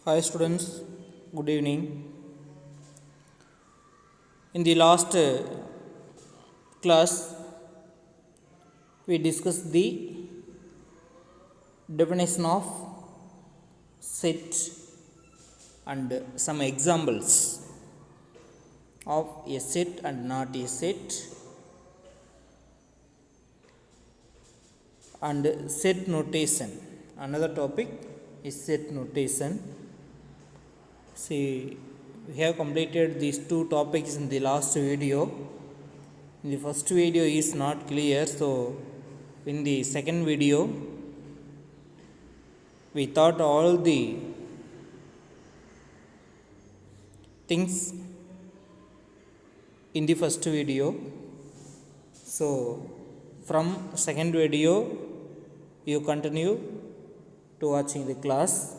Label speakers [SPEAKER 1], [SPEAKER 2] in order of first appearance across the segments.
[SPEAKER 1] Hi students, good evening. In the last class, we discussed the definition of set and some examples of a set and not a set, and set notation. Another topic is set notation. See, we have completed these two topics in the last video. In the first video is not clear, so in the second video we thought all the things in the first video. So from second video you continue to watching the class.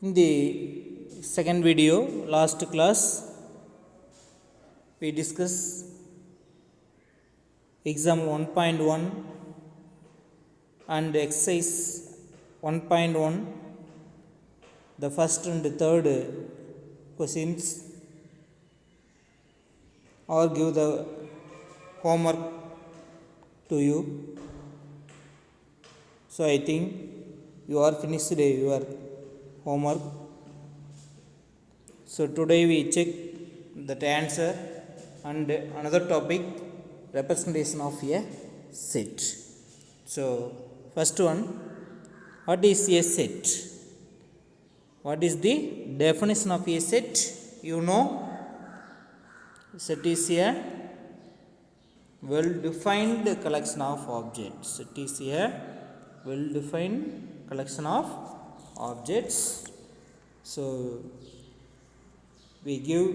[SPEAKER 1] In the second video, last class, we discussed exam 1.1 and exercise 1.1, the first and third questions, or give the homework to you. So I think you are finished your homework. So today we check that answer and another topic, representation of a set. So first one, what is a set? What is the definition of a set? You know, set is a well-defined collection of objects. It is a well-defined collection of objects. So we give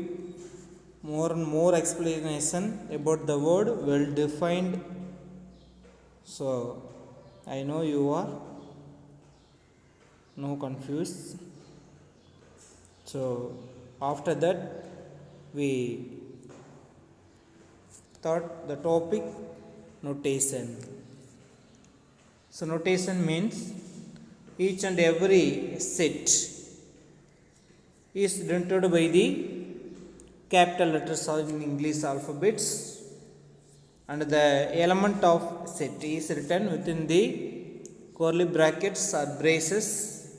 [SPEAKER 1] more and more explanation about the word well-defined. So I know you are no confused. So after that we thought the topic notation. So notation means each and every set is denoted by the capital letters in English alphabets, and the element of set is written within the curly brackets or braces.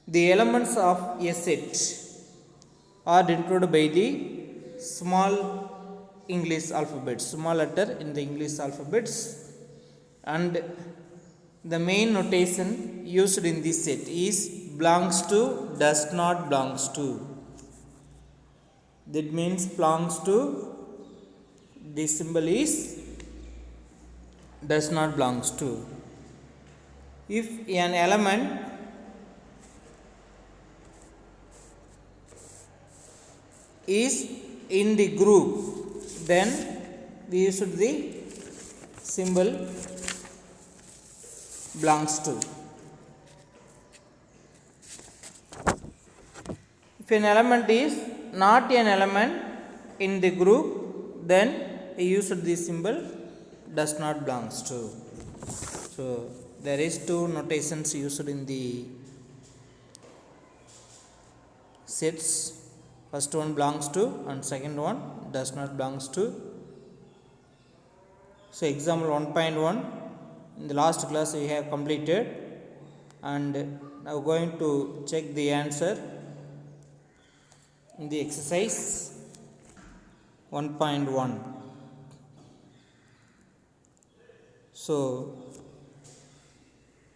[SPEAKER 1] The elements of a set are denoted by the small English alphabets, small letter in the English alphabets, and the main notation used in this set is belongs to, does not belongs to. That means belongs to, this symbol is does not belongs to. If an element is in the group, then we use the symbol belongs to. If an element is not an element in the group, then we use the symbol does not belongs to. So there is two notations used in the sets. First one belongs to and second one does not belongs to. So example 1.1 in the last class we have completed, and now going to check the answer in the exercise 1.1. So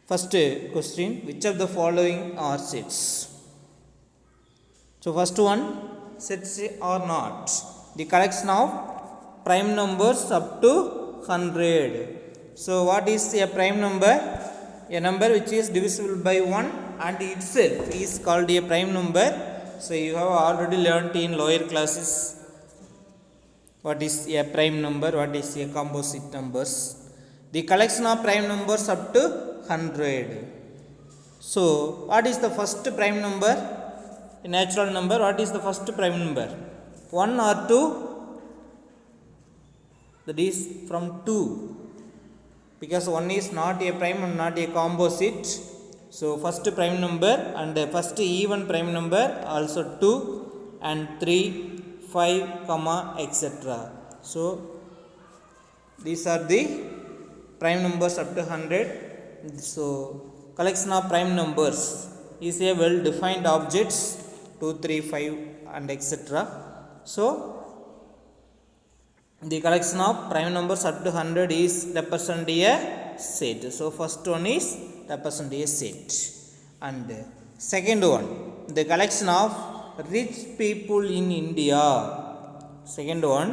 [SPEAKER 1] first question, which of the following are sets? So first one, sets are not the collection of prime numbers up to 100. So what is a prime number? A number which is divisible by 1 and itself is called a prime number. So you have already learnt in lower classes what is a prime number, what is a composite numbers. The collection of prime numbers up to 100. So what is the first prime number? A natural number. What is the first prime number? 1 or 2? That is from 2. Because 1 is not a prime and not a composite. So first prime number and first even prime number also 2 and 3, 5, comma etc. So these are the prime numbers up to 100. So collection of prime numbers is a well defined objects 2, 3, 5 and etc. So the collection of prime numbers up to 100 is represent a set. So first one is represent a set, and second one the collection of rich people in India. Second one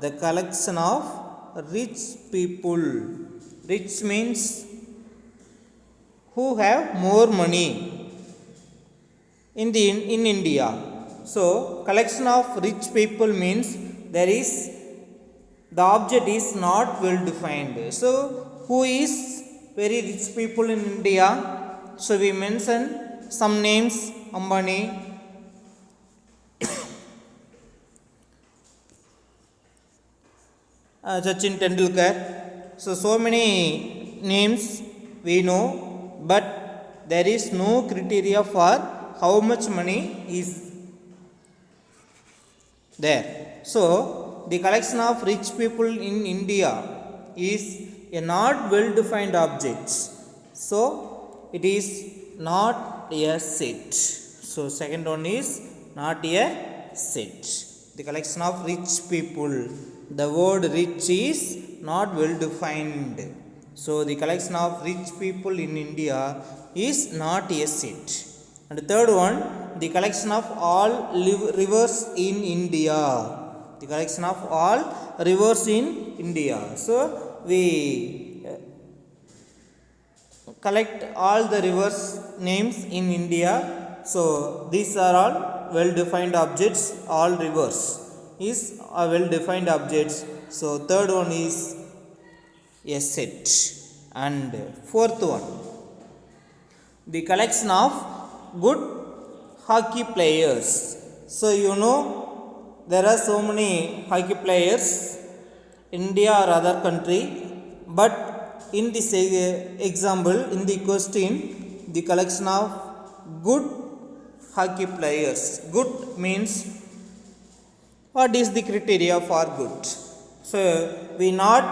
[SPEAKER 1] the collection of rich people. Rich means who have more money in India. So collection of rich people means there is the object is not well defined. So who is very rich people in India? So we mention some names: Ambani, Sachin Tendulkar. So many names we know, but there is no criteria for how much money is there. So the collection of rich people in India is a not well defined object. So it is not a set. So second one is not a set. The collection of rich people. The word rich is not well defined. So the collection of rich people in India is not a set. And the third one, the collection of all rivers in India. The collection of all rivers in India. So we collect all the rivers names in India. So these are all well defined objects. All rivers is a well defined objects. So third one is a set. And fourth one, the collection of good hockey players. So you know there are so many hockey players India or other country, but in this example, in the question, the collection of good hockey players. Good means what is the criteria for good? So we not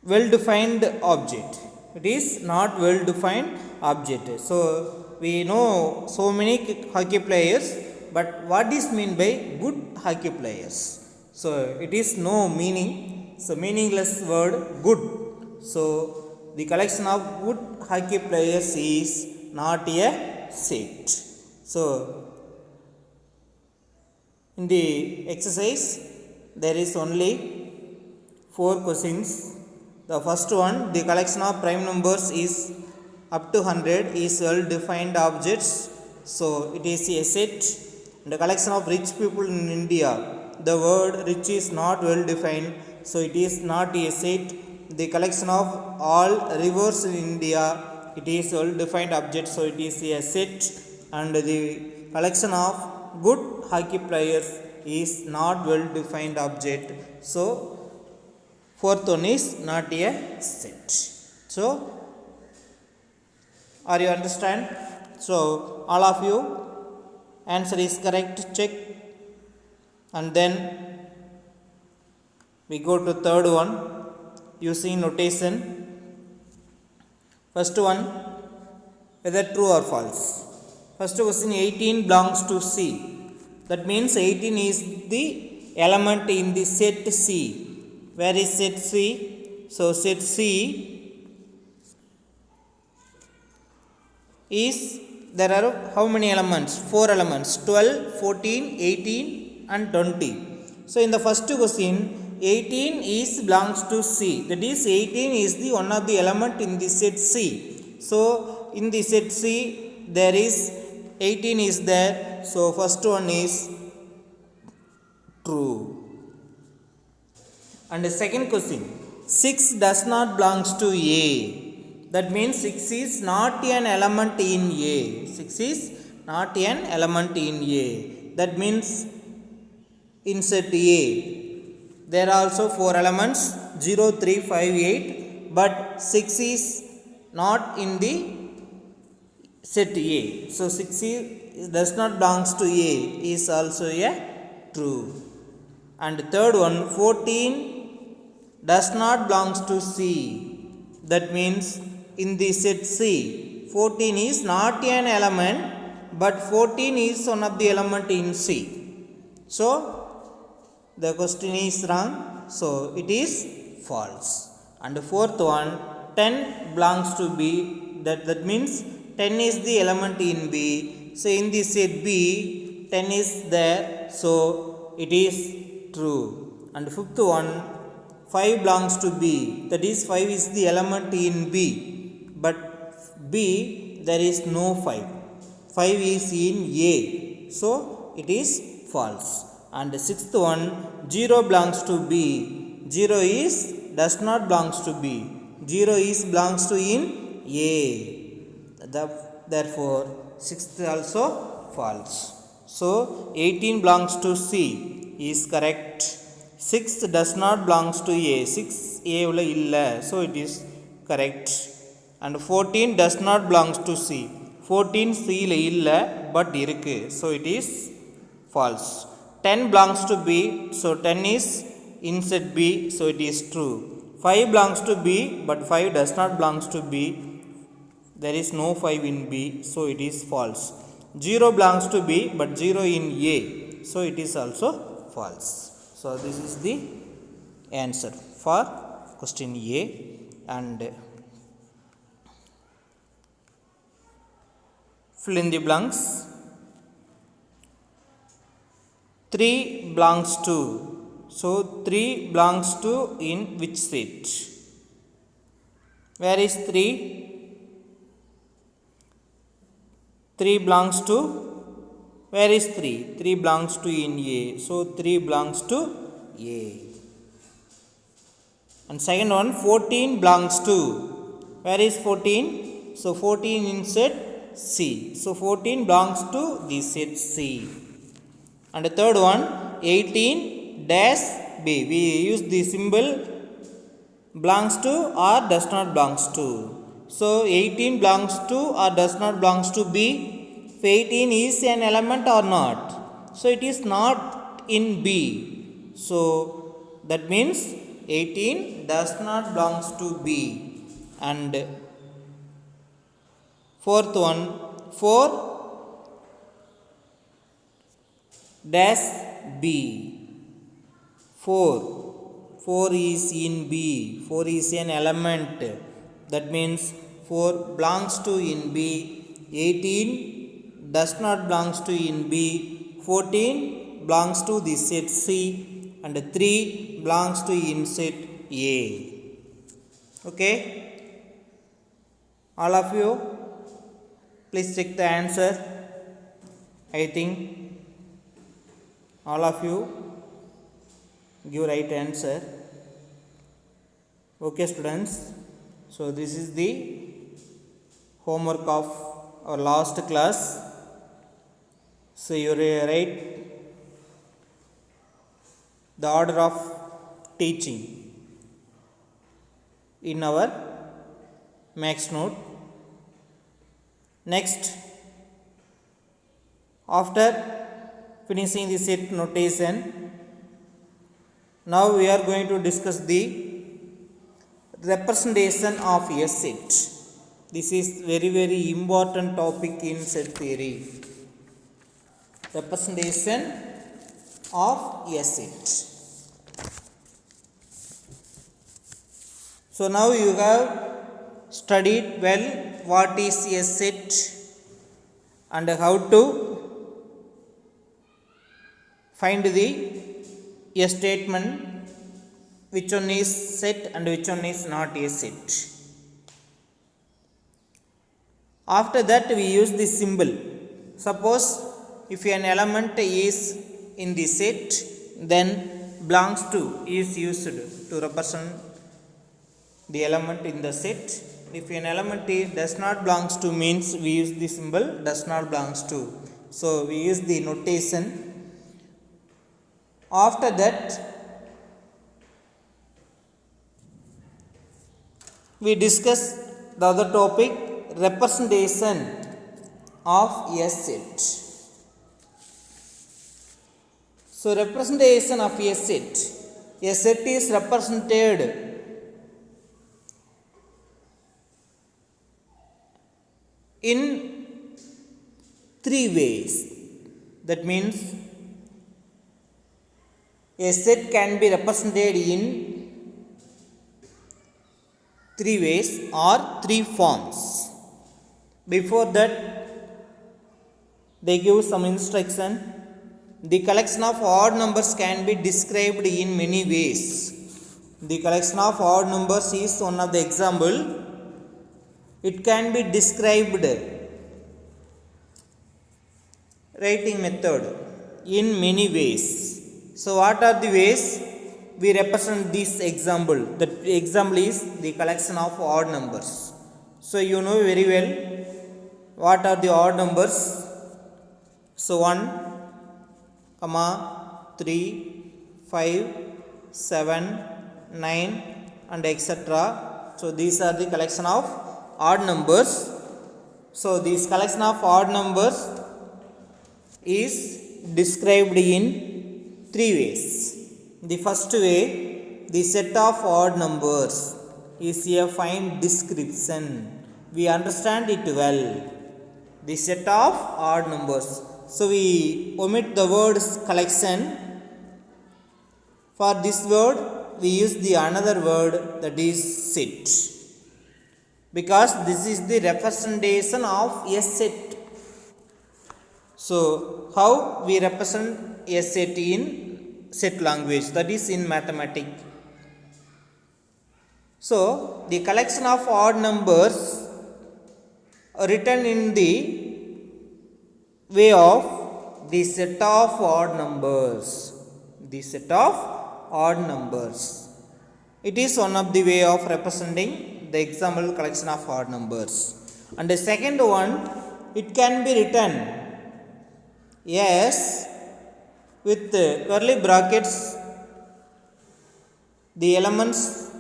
[SPEAKER 1] well defined object. It is not well defined object. So we know so many hockey players, but what is mean by good hockey players? So it is no meaning. So meaningless word good. So the collection of good hockey players is not a set. So in the exercise there is only 4 questions. The first one, the collection of prime numbers is up to 100 is well defined objects. So it is a set. The collection of rich people in India, the word rich is not well defined, so it is not a set. The collection of all rivers in India, it is well defined object, so it is a set. And the collection of good hockey players is not well defined object, so fourth one is not a set. So are you understand? So all of you answer is correct, check. And then we go to third one using notation. First one, whether true or false. First question, 18 belongs to C. That means 18 is the element in the set C. Where is set C? So set C is, there are how many elements? 4 elements, 12, 14, 18 and 20. So in the first question, 18 is belongs to C. That is 18 is the one of the element in the set C. So in the set C there is 18 is there. So first one is true. And the second question, 6 does not belongs to A. That means 6 is not an element in A. 6 is not an element in A. That means in set A there are also 4 elements, 0, 3, 5, 8 but 6 is not in the set A. So 6 is, does not belongs to A is also a true. And third one, 14 does not belongs to C. That means in the set C, 14 is not an element, but 14 is one of the element in C. So the question is wrong. So it is false. And the fourth one, 10 belongs to B. That means 10 is the element in B. So in the set B, 10 is there. So it is true. And fifth one, 5 belongs to B. That is 5 is the element in B. But B there is no 5. 5 is in A. So it is false. And the sixth one, 0 belongs to B. 0 is does not belongs to B. 0 is belongs to in A. Therefore sixth also false. So 18 belongs to C is correct. 6 does not belongs to A. 6 A உள்ள இல்ல. So it is correct. And 14 does not belongs to C. 14 C ல இல்ல but இருக்கு. So it is false. 10 belongs to B. So 10 is in set B. So it is true. 5 belongs to B but 5 does not belongs to B. There is no 5 in B. So it is false. 0 belongs to B but 0 in A. So it is also false. So this is the answer for question A. And fill in the blanks. 3 belongs to. So 3 belongs to in which set? Where is 3? 3 belongs to, where is 3? 3 belongs to in A. So 3 belongs to A. And second one, 14 belongs to, where is 14? So 14 in set C. So 14 belongs to the set C. And the third one, 18 dash B. We use the symbol belongs to or does not belongs to. So 18 belongs to or does not belongs to B. If 18 is an element or not. So it is not in B. So that means 18 does not belongs to B. And fourth one, 4 dash B. 4 is in B. 4 is an element. That means 4 belongs to in B. 18 does not belongs to in B. 14 belongs to the set C. And 3 belongs to in set A. Okay. All of you, please check the answer. I think all of you give right answer. Okay students, so this is the homework of our last class. So you write the order of teaching in our max note. Next, after finishing the set notation, now we are going to discuss the representation of a set. This is very important topic in set theory. Representation of a set. So now you have studied well what is a set and how to find the a statement which one is set and which one is not a set. After that we use the symbol. Suppose if an element is in the set, then belongs to is used to represent the element in the set. If an element does not belongs to, means we use the symbol does not belongs to. So we use the notation. After that we discuss the other topic, representation of a set. So representation of a set. A set is represented in three ways. That means a set can be represented in three ways or three forms. Before that, they give some instruction. The collection of odd numbers can be described in many ways. The collection of odd numbers is one of the example. It can be described writing method in many ways. So what are the ways we represent this example? The example is the collection of odd numbers. So you know very well what are the odd numbers. So 1, 3, 5, 7, 9 and etc. So these are the collection of odd numbers. So this collection of odd numbers is described in three ways. The first way, the set of odd numbers is a fine description. We understand it well. The set of odd numbers. So we omit the word collection. For this word, we use the another word, that is set. Because this is the representation of a set. So how we represent a set in set language, that is in mathematics. So the collection of odd numbers are written in the way of the set of odd numbers. The set of odd numbers. It is one of the way of representing the example collection of odd numbers. And the second one, it can be written yes with curly brackets the elements,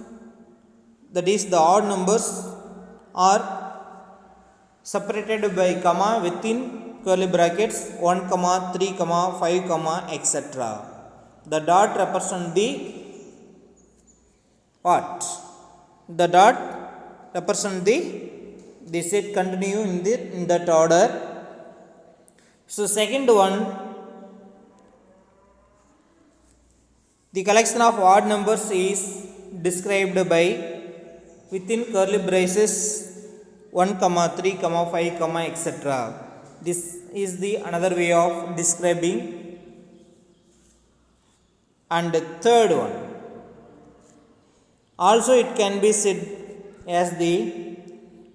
[SPEAKER 1] that is the odd numbers, are separated by comma within curly brackets 1, 3, 5, etc. The dot represents the what? The dot represents the set continue in that order. So second one, the collection of odd numbers is described by within curly braces 1, 3, 5, etc. This is the another way of describing. And the third one, also it can be said as the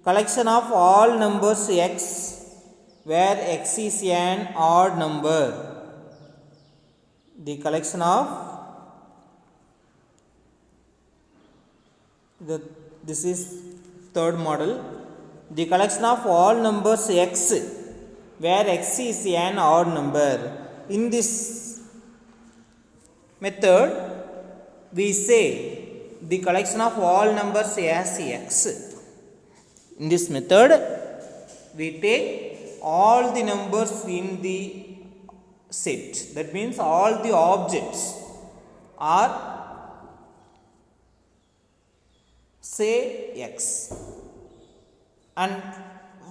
[SPEAKER 1] collection of all numbers x, where x is an odd number. The collection of this is third model. The collection of all numbers x, where x is an odd number. In this method, we say the collection of all numbers as x. In this method, we take all the numbers in the set. That means all the objects are say x. And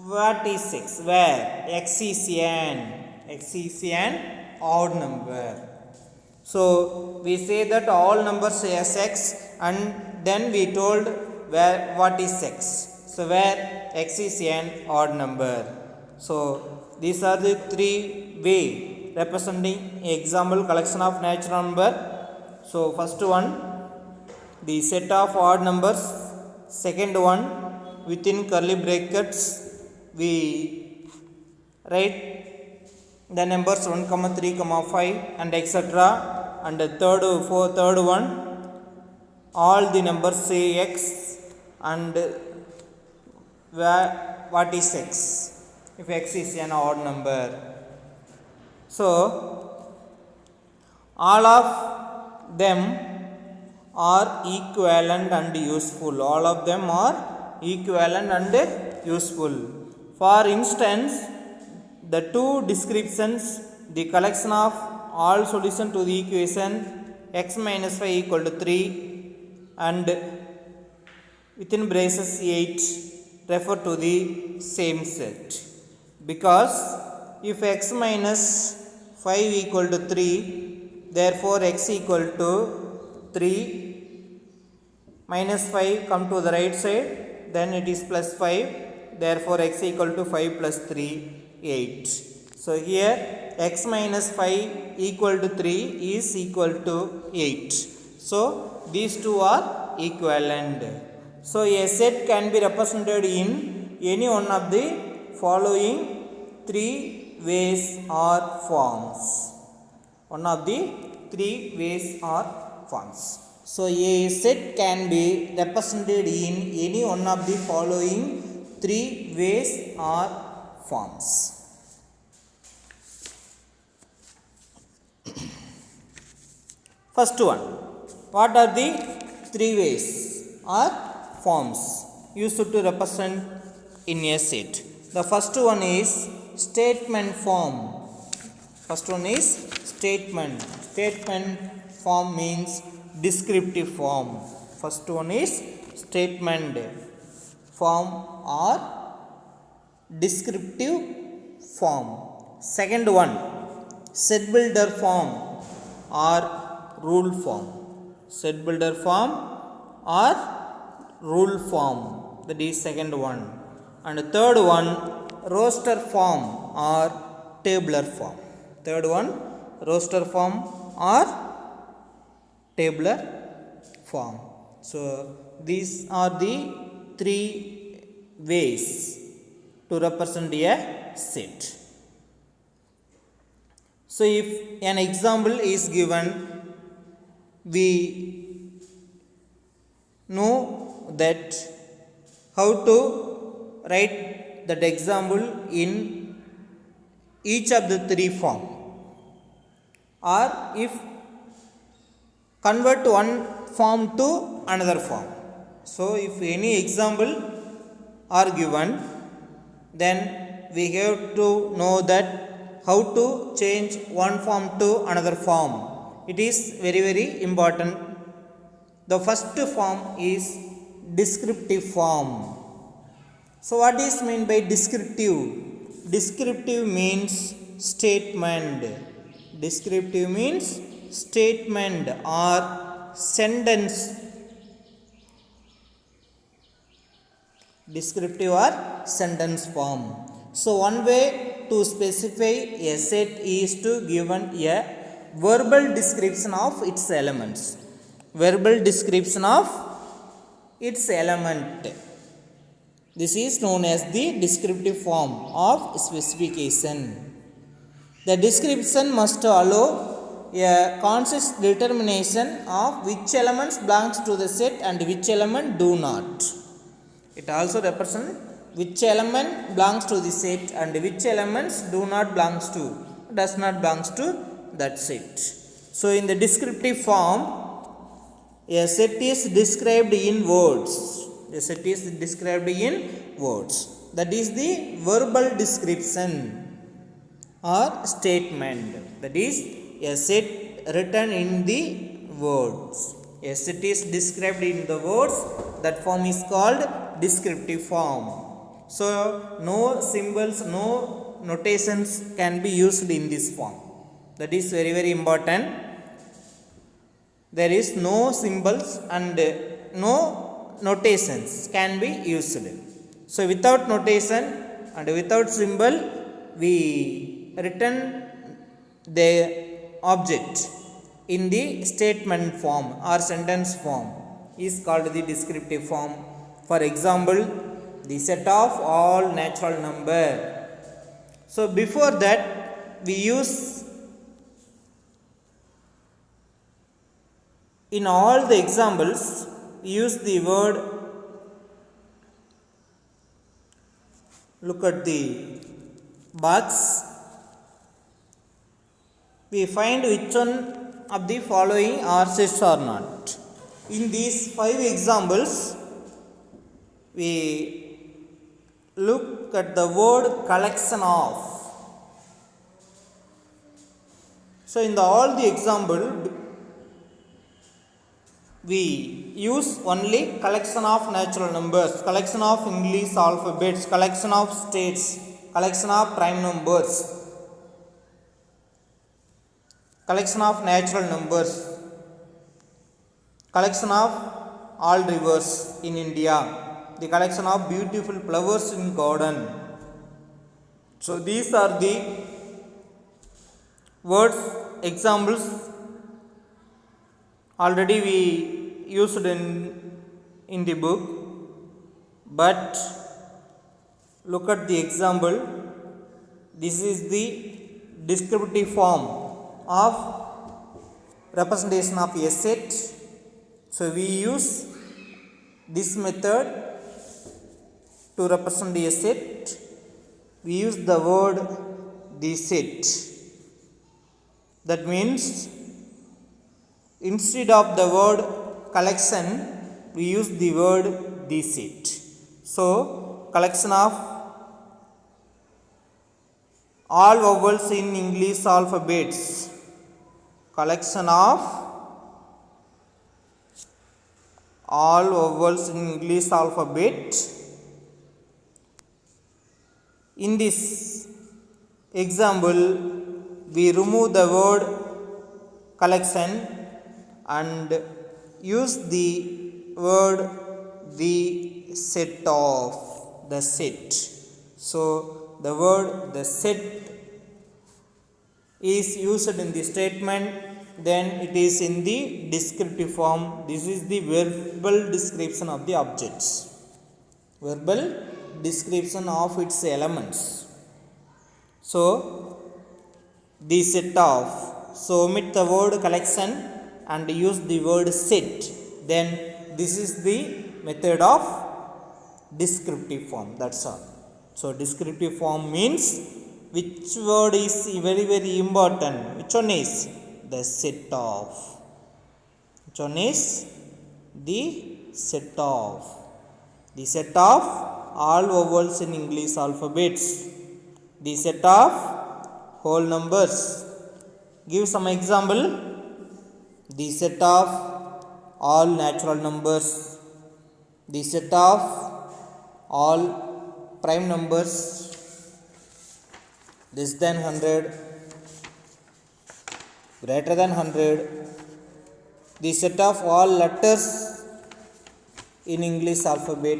[SPEAKER 1] what is x? Where x is an odd number. So we say that all numbers as x, and then we told where what is x. So where x is an odd number. So these are the three way representing example collection of natural number. So first one, the set of odd numbers. Second one, within curly brackets we write the numbers 1, 3, 5 and etc. And the third one, all the numbers say x, and where what is x, if x is an odd number. So all of them are equivalent and useful. All of them are equivalent and useful. For instance, the two descriptions, the collection of all solution to the equation x minus 5 equal to 3 and within braces 8 refer to the same set, because if x minus 5 equal to 3, therefore x equal to 3 minus 5 come to the right side, then it is plus 5, therefore x equal to 5 plus 3 8. So here x minus 5 equal to 3 is equal to 8. So these two are equivalent. So a set can be represented in any one of the following three ways or forms. One of the three ways or forms. So a set can be represented in any one of the following three ways or forms. First one, what are the three ways or forms used to represent in a set? The first one is statement form. First one is statement. Statement form means descriptive form. First one is statement form or descriptive form. Second one, set builder form or rule form. Set builder form or rule form, that is second one. And third one, roster form or tabular form. Third one, roster form or tabular form. So these are the three ways to represent a set. So if an example is given, we know that how to write that example in each of the three form, or if convert one form to another form. So if any example are given, then we have to know that how to change one form to another form. It is very very important. The first form is descriptive form. So what is meant by descriptive? Descriptive means statement. Descriptive means statement or sentence. Descriptive or sentence form. So one way to specify a set is to given a verbal description of its elements. Verbal description of its element. This is known as the descriptive form of specification. The description must allow a conscious determination of which elements belongs to the set and which element do not. It also represents which element belongs to the set and which elements do not does not belongs to that set. So in the descriptive form, a set is described in words. A set is described in words. That is the verbal description or statement. That is a set written in the words. A set is described in the words. That form is called descriptive form. So no symbols, no notations can be used in this form. That is very very important. There is no symbols and no notations can be used. So without notation and without symbol, we written the object in the statement form or sentence form is called the descriptive form. For example, the set of all natural number. So before that, we use in all the examples, we use the word. Look at the box. We find which one of the following are sets or not. In these 5 examples, we look at the word collection of. So in all the example we use only collection of natural numbers, collection of English alphabets, collection of states, collection of prime numbers, collection of natural numbers, collection of all rivers in India, the collection of beautiful flowers in garden. So these are the words examples already we used in the book, but look at the example. This is the descriptive form of representation of a set. So we use this method to represent a set. We use the word the set. That means instead of the word collection we use the word the set. So collection of all vowels in English alphabets, collection of all vowels in English alphabet. In this example we remove the word collection and use the word the set of, the set. So the word the set is used in the statement, then it is in the descriptive form. This is the verbal description of the objects, verbal description of its elements. So the set of, so omit the word collection and use the word set, then this is the method of descriptive form. That's all. So descriptive form means which word is very very important. Which one is the set of? Which one is the set of? The set of all vowels in English alphabets, the set of whole numbers. Give some example. The set of all natural numbers, the set of all prime numbers less than 100, greater than 100, the set of all letters in English alphabet,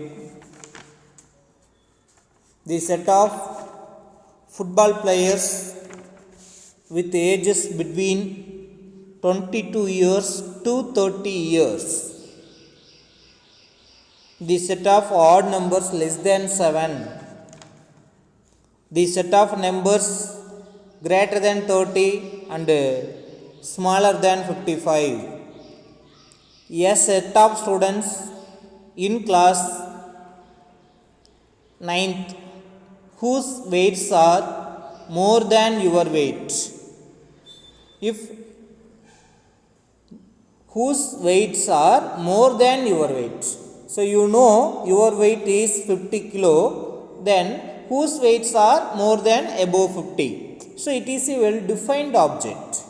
[SPEAKER 1] the set of football players with ages between 22 years to 30 years, the set of odd numbers less than 7, the set of numbers greater than 30 and smaller than 55, a set of students in class 9th whose weights are more than your weight. If whose weights are more than your weight, so you know your weight is 50 kilo, then whose weights are more than above 50. So it is a well defined object.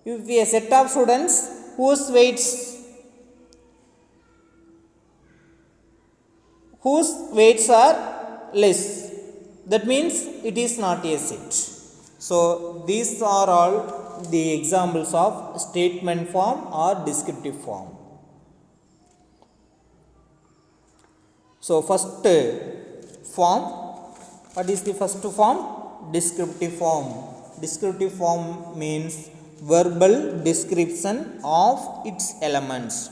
[SPEAKER 1] If a set of students whose weights are less, that means it is not a set. So these are all the examples of statement form or descriptive form. So first form, what is the first form? Descriptive form. Descriptive form means verbal description of its elements.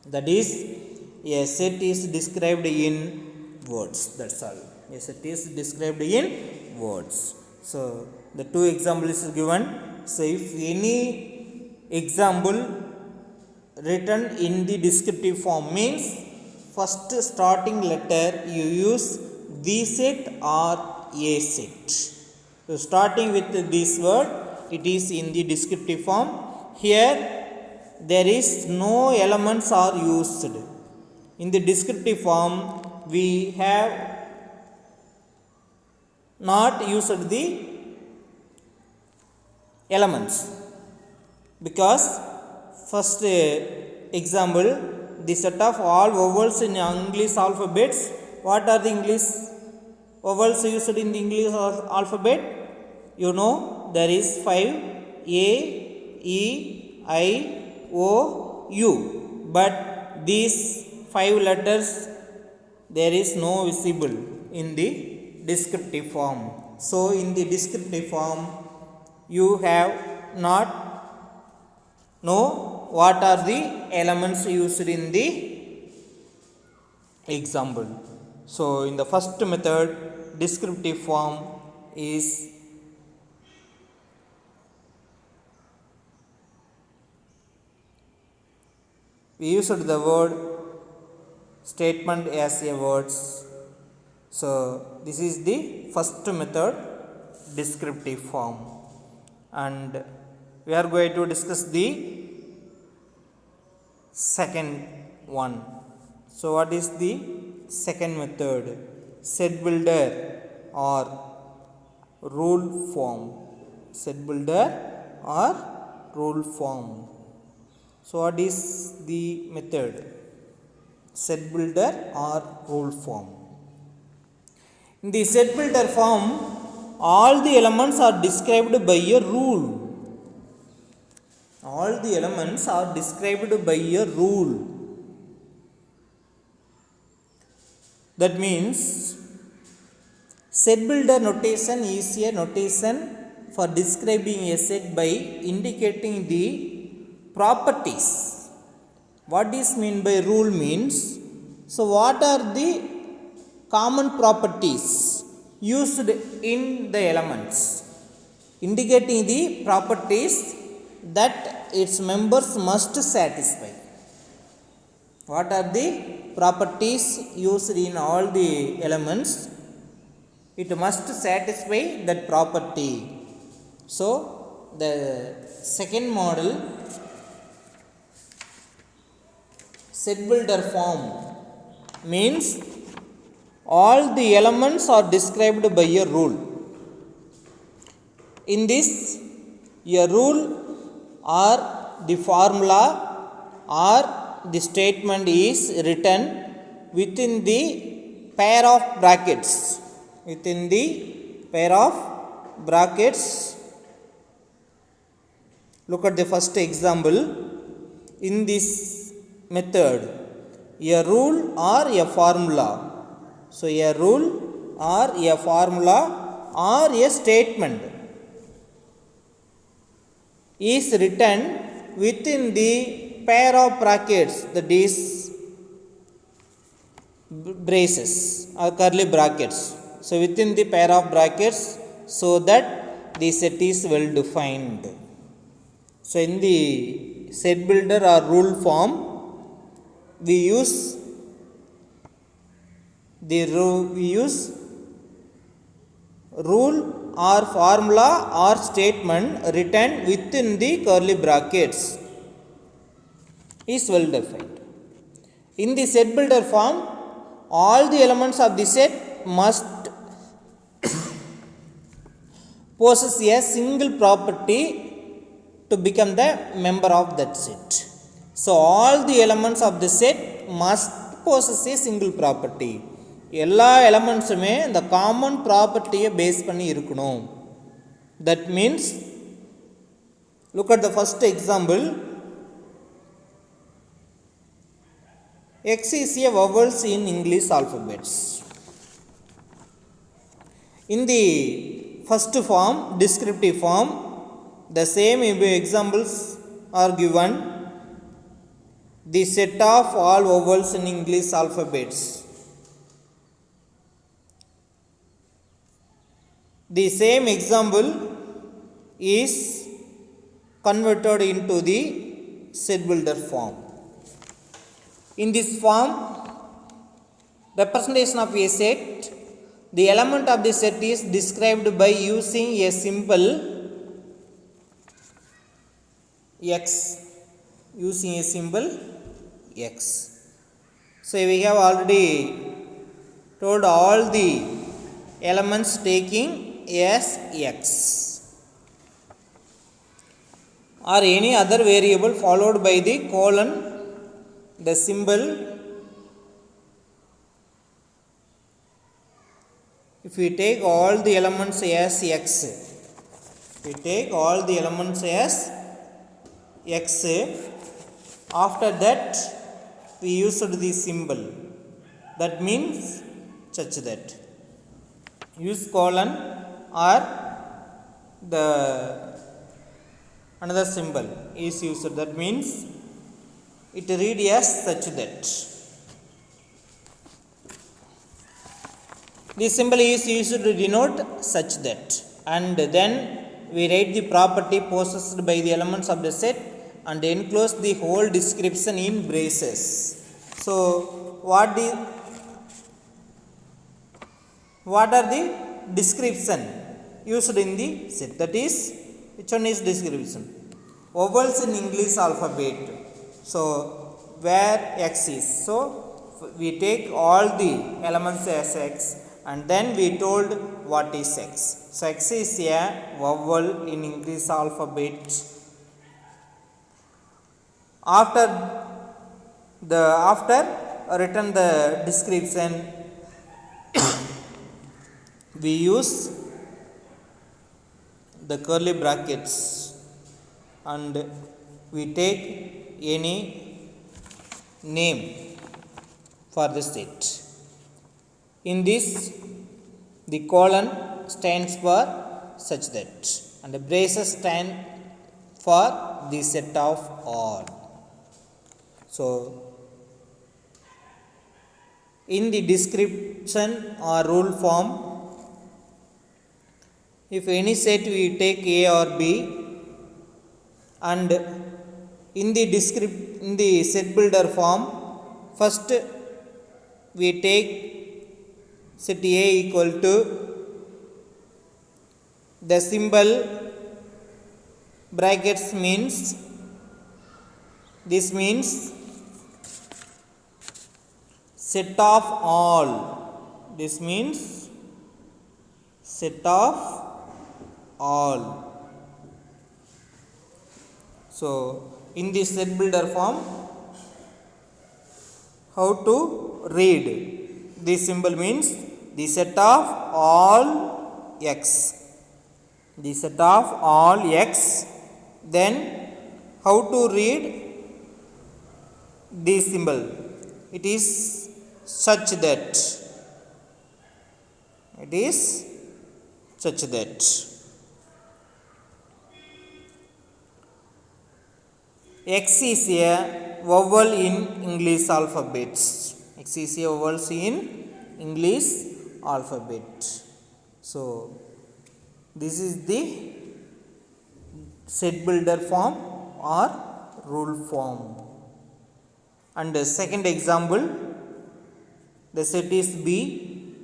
[SPEAKER 1] That is, a set is described in words. That's all. A set is described in words. So the two examples is given. So if any example written in the descriptive form means first starting letter you use the set or a set. So starting with this word, it is in the descriptive form. Here there is no elements are used. In the descriptive form, we have not used the elements, because first example, the set of all vowels in English alphabets. What are the English vowels used in the English alphabet? You know, there is 5: A, E, I, O, U. But these 5 letters, there is no visible in the descriptive form. So in the descriptive form, you have not know what are the elements used in the example. So in the first method, descriptive form is we used the word statement as a words. So this is the first method, descriptive form, and we are going to discuss the second one. So what is the second method? Set builder or rule form. Set builder or rule form. So what is the method? Set builder or rule form. In the set builder form, all the elements are described by a rule. All the elements are described by a rule. That means set builder notation is a notation for describing a set by indicating the properties. What is meant by rule means, so what are the common properties used in the elements, indicating the properties that its members must satisfy. What are the properties used in all the elements? It must satisfy that property. So the second model, set builder form, means all the elements are described by a rule. In this, a rule or the formula or the statement is written within the pair of brackets. Within the pair of brackets. Look at the first example. In this method, a rule or a formula. So a rule or a formula or a statement is written within the pair of brackets, that is braces or curly brackets. So within the pair of brackets, so that the set is well defined. So in the set builder or rule form, we use rule or formula or statement written within the curly brackets is well defined. In the set builder form, all the elements of the set must possess a single property to become the member of that set. So all the elements of the set must possess a single property. எல்லா எலமெண்ட்ஸுமே இந்த common ப்ராப்பர்ட்டியை base பண்ணி இருக்கணும். That means, look at the first example. X is a vowels in English alphabets. In the first form, descriptive form, the same examples are given. The set of all vowels in English alphabets. The same example is converted into the set builder form. In this form, representation of a set, the element of the set is described by using a symbol X. Using a symbol X. So we have already told all the elements taking as x or any other variable followed by the colon, the symbol. If we take all the elements as x, we take all the elements as x, after that we used the symbol, that means such that use colon or the another symbol is used, that means it read as such that. This symbol is used to denote such that, and then we write the property possessed by the elements of the set and enclose the whole description in braces. So what are the description used in the set? That is, which one is description? Vowels in English alphabet. So where x is, so we take all the elements as x, and then we told what is x. So x is a vowel in English alphabet. After written the description, we use the curly brackets and we take any name for the set. In this, the colon stands for such that, and the braces stand for the set of all. So in the description or rule form, if any set we take A or B, and in the set builder form, first we take set A equal to the symbol brackets means, this means set of all. This means set of all. So in this set builder form, how to read this symbol means the set of all x, the set of all x. Then how to read this symbol? It is such that, it is such that. X is a vowel in English alphabets. X is a vowel in English alphabet. So this is the set builder form or rule form. And the second example, the set is B.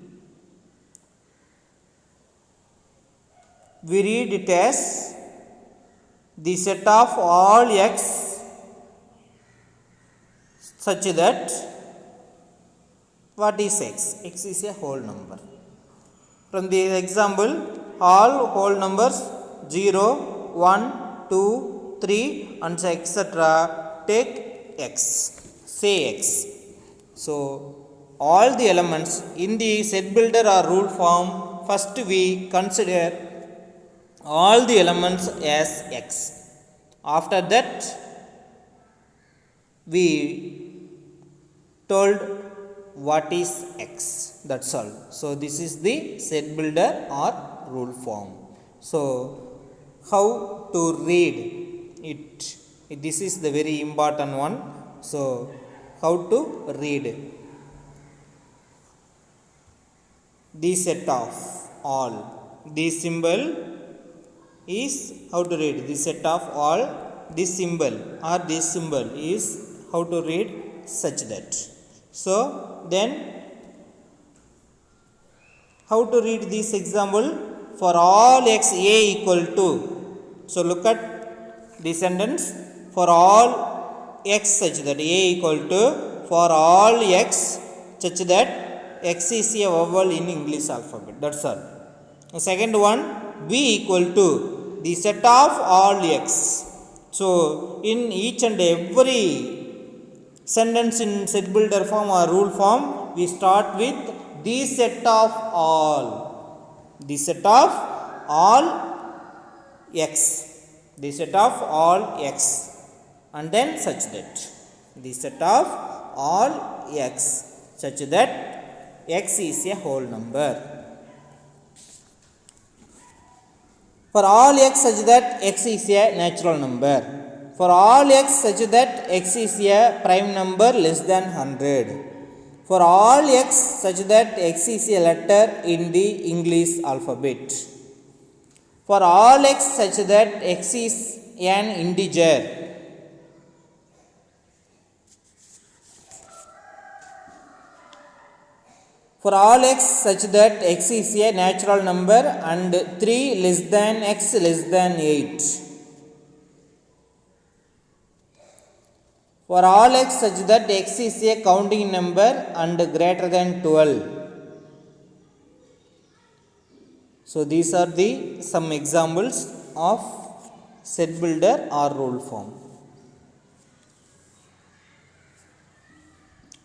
[SPEAKER 1] We read it as the set of all x such that, what is x? X is a whole number. From the example, all whole numbers 0, 1, 2, 3 and etc. take x. Say x. So all the elements in the set builder or rule form, first we consider all the elements as x. After that we told what is x. That's all. So this is the set builder or rule form. So how to read it? This is the very important one. So how to read the set of all? This symbol is how to read the set of all. This symbol or this symbol is how to read such that. So then how to read this example? For all x a equal to, so look at the sentence, for all x such that a equal to, for all x such that x is a vowel in English alphabet. That's all. The second one, v equal to the set of all x. So in each and every sentence in set builder form or rule form, we start with the set of all. The set of all x. The set of all x. And then such that. The set of all x such that x is a whole number. For all x such that x is a natural number. For all x such that x is a prime number less than 100. For all x such that x is a letter in the English alphabet. For all x such that x is an integer. For all x such that x is a natural number and 3 less than x less than 8. For all x such that x is a counting number and greater than 12. So these are the some examples of set builder or rule form.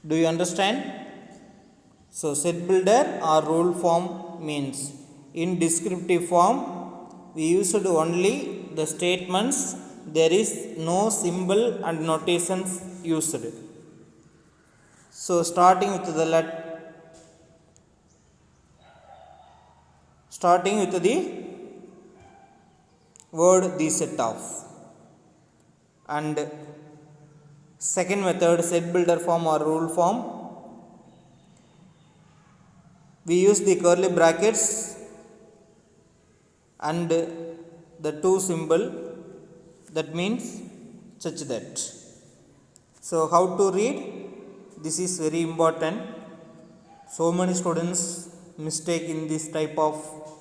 [SPEAKER 1] Do you understand? So set builder or rule form means in descriptive form we used only the statements, there is no symbol and notations used. So starting with the word the set of, and second method set builder form or rule form, we use the curly brackets and the two symbol, that means such that. So how to read? This is very important. So many students mistake in this type of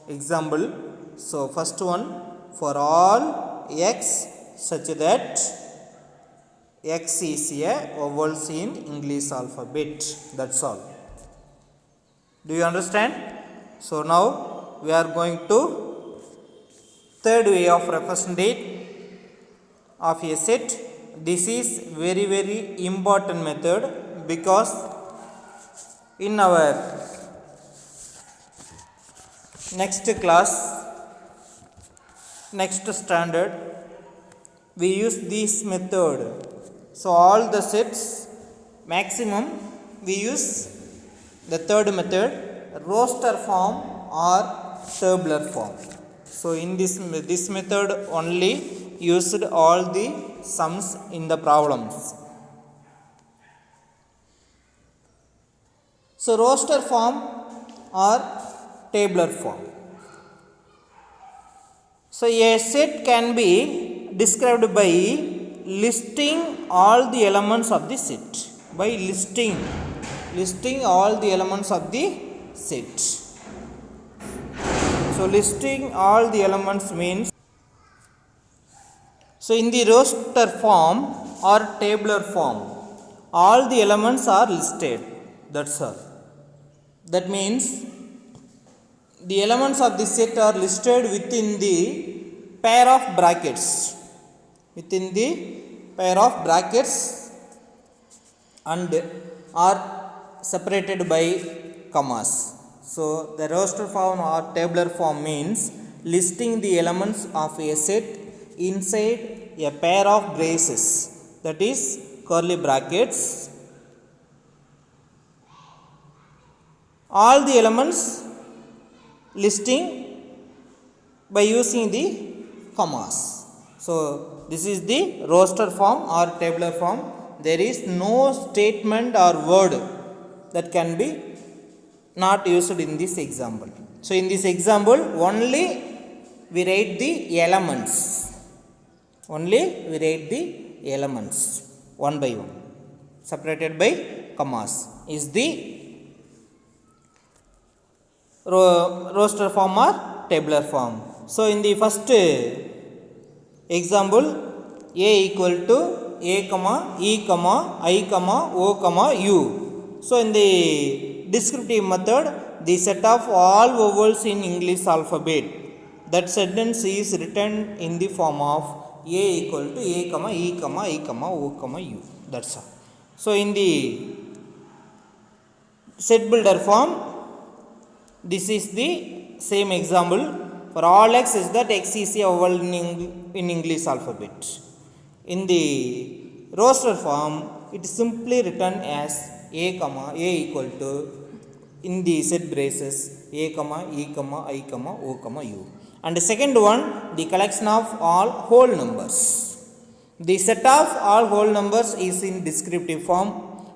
[SPEAKER 1] example. So first one, for all x such that x is a vowels in English alphabet. That's all. Do you understand? So now we are going to third way of representing of a set. This is very important method, because in our next class, next standard, we use this method. So all the sets maximum we use the third method, roster form or tabular form. So in this method only used all the sums in the problems. So roster form or tabular form. So a set can be described by listing all the elements of the set. By listing all the elements of the set. So listing all the elements means, so in the roster form or tabular form, all the elements are listed. That's all. That means the elements of the set are listed within the pair of brackets. Within the pair of brackets and are separated by commas. So the roster form or tabular form means listing the elements of a set inside a pair of braces, that is curly brackets. All the elements listing by using the commas. So this is the roster form or tabular form. There is no statement or word that can be not used in this example. So in this example only we write the elements. Only we write the elements one by one, separated by commas, is the roster form or tabular form. So in the first example, a equal to A comma E comma I comma O comma U. So in the descriptive method, the set of all vowels in English alphabet, that sentence is written in the form of A equal to A comma E comma I comma O comma U. That's all. So in the set builder form, this is the same example. For all x is that x is a vowel in English alphabet. In the roster form, it is simply written as A comma A equal to, in the set braces, A comma E comma I comma O comma U. And the second one, the collection of all whole numbers. The set of all whole numbers is in descriptive form.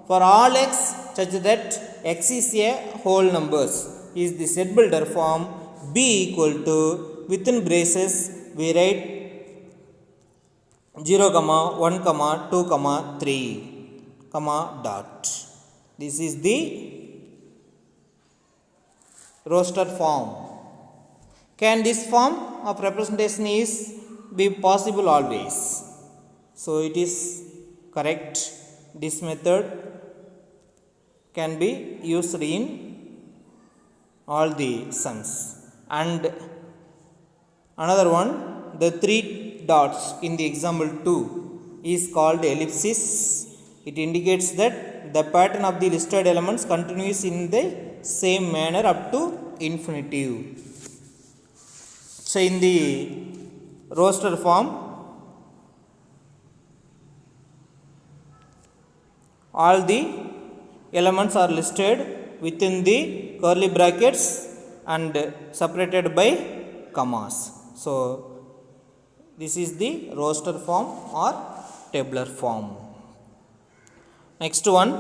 [SPEAKER 1] For all x such that x is a whole numbers is the set builder form. B equal to, within braces we write 0 comma 1 comma 2 comma 3 comma dot. This is the roster form. Can this form of representation is be possible always? So it is correct. This method can be used in all the sums. And another one, the 3 dots in the example 2 is called ellipsis. It indicates that the pattern of the listed elements continues in the same manner up to infinitive. So in the roster form, all the elements are listed within the curly brackets and separated by commas. So this is the roster form or tabular form. Next one,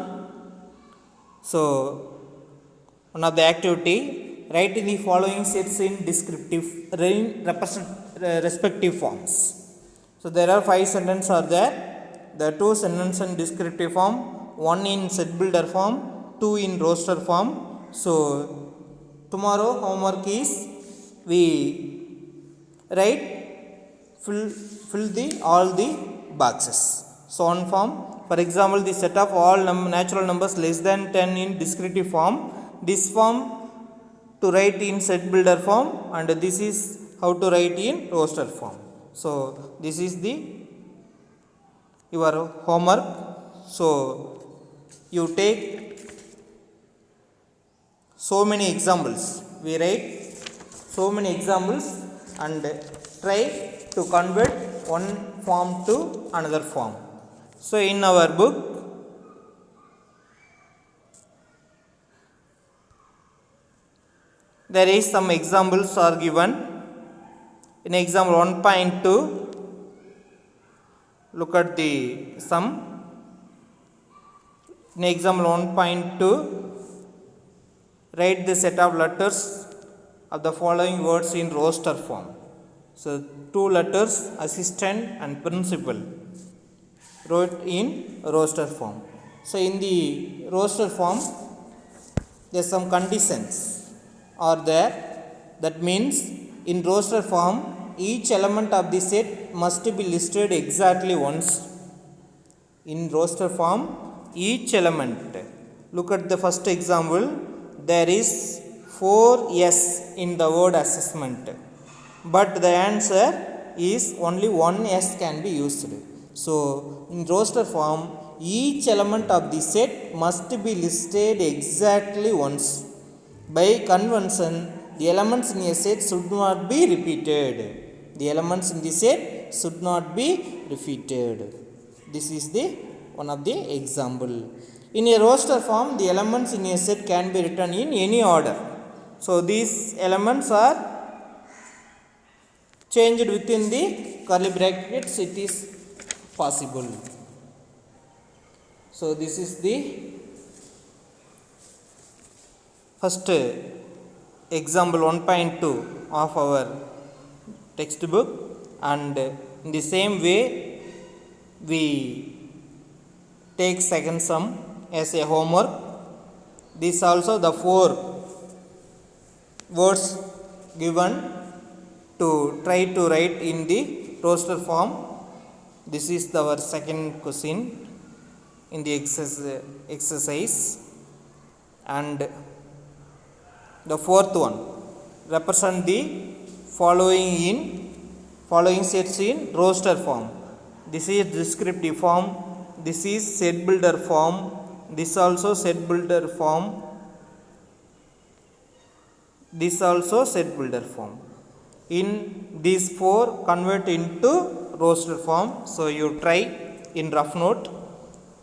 [SPEAKER 1] so one of the activity, write the following sets in descriptive respective forms. So there are 5 sentences are there. The 2 sentences in descriptive form, 1 in set builder form, 2 in roster form. So tomorrow homework is we write fill the all the boxes. So on form, for example, the set of all natural numbers less than 10 in descriptive form. This form to write in set builder form, and this is how to write in roster form. So this is the your homework. So you take so many examples. We write so many examples and try to convert one form to another form. So in our book, there is some examples are given. In example 1.2, look at the sum. In example 1.2, write the set of letters of the following words in roster form. So 2 letters, assistant and principal, wrote in roster form. So in the roster form, there are some conditions are there. That means in roster form, each element of the set must be listed exactly once. In roster form, each element, look at the first example, there is 4 S in the word assessment, but the answer is only 1 S can be used. So in roster form, each element of the set must be listed exactly once. By convention, the elements in a set should not be repeated. The elements in the set should not be repeated. This is the one of the example. In a roster form, the elements in a set can be written in any order. So these elements are changed within the curly brackets. It is possible. So this is the first example 1.2 of our textbook, and in the same way we take second sum as a homework. This also the 4 words given to try to write in the roster form. This is our second question in the exercise. And the fourth one, represent the following sets in roster form. This is descriptive form, this is set builder form, this also set builder form, this also set builder form. In these four, convert into roster form. So you try in rough note.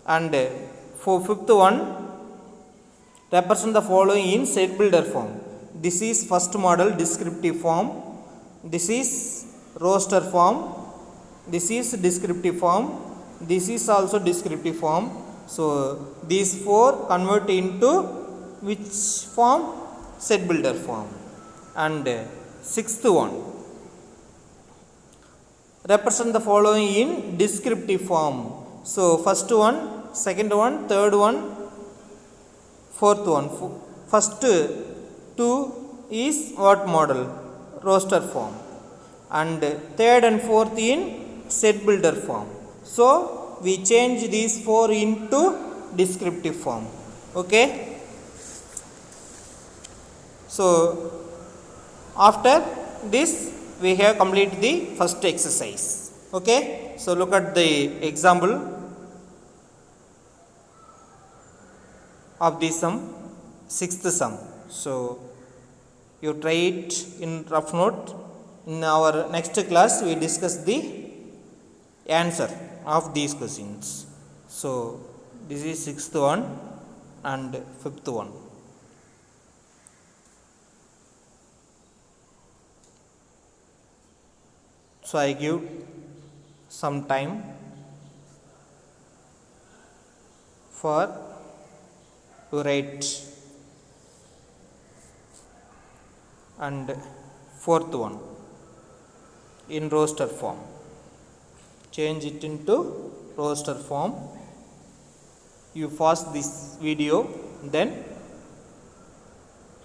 [SPEAKER 1] And for fifth one, represent the following in set builder form. This is first model descriptive form, this is roster form, this is descriptive form, this is also descriptive form. So these four convert into which form? Set builder form. And sixth one, represent the following in descriptive form. So first one, second one, third one, fourth one. First two is what model? Roster form. And third and fourth in set builder form. So we change these four into descriptive form. Okay. So after this we have completed the first exercise. Okay. So look at the example of the sum, sixth sum. So you try it in rough note. In our next class we discuss the answer of these questions. So this is sixth one and fifth one. So I give some time for to write. And fourth one, in roster form, change it into roster form. You pause this video, then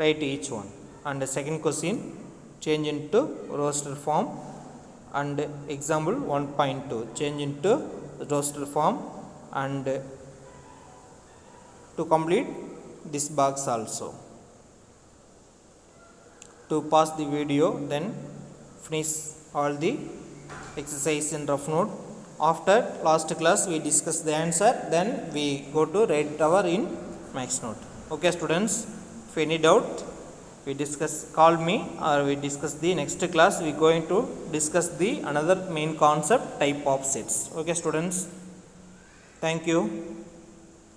[SPEAKER 1] write each one. And the second question, change into roster form. And example 1.2, change into roster form. And to complete this box also, to pause the video, then finish all the exercise in rough note. After last class we discuss the answer, then we go to write tower in max note. Okay students, if any doubt we discuss, call me, or we discuss the next class. We going to discuss the another main concept, type of sets. Okay students, thank you.